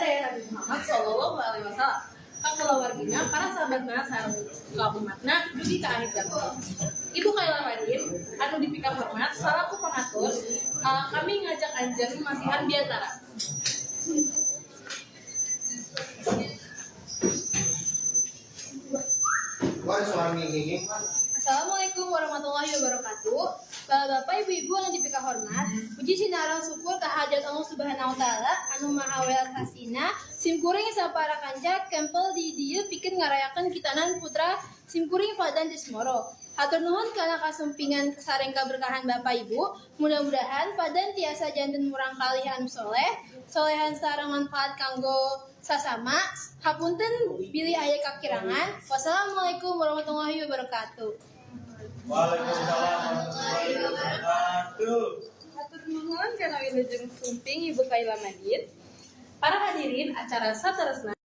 Nabi Muhammad Shallallahu Alaihi Wasallam. Kalau wargina, para sahabatna sareng kaumatna dugi ka akhir zaman. Ibu Kaila Madin, anu dipika hormat, salaku pengatur, kami ngajak anjeun masihan biantara. Assalamualaikum warahmatullahi wabarakatuh. Bapak Ibu-ibu anu dipika hormat, puji sinarang syukur kahadirat Allah Subhanahu wa taala anu maha welas hasina, simkuring sapara kanca kempel di dieu pikeun ngarayakeun kitanan putra simkuring Fadan Tismoro. Hatur nuhun kana kasumpingan sareng kaberkahan Bapak Ibu. Mudah-mudahan Fadan tiasa janten murang kalih anu soleh, solehan sareng manfaat kanggo sasama. Hapunten bilih aya kakirangan. Wassalamualaikum warahmatullahi wabarakatuh. Waalaikumsalam warahmatullahi wabarakatuh. Hatur nuhun kana wilujeng sumping Ibu Kaila Madin. Para hadirin acara saterusna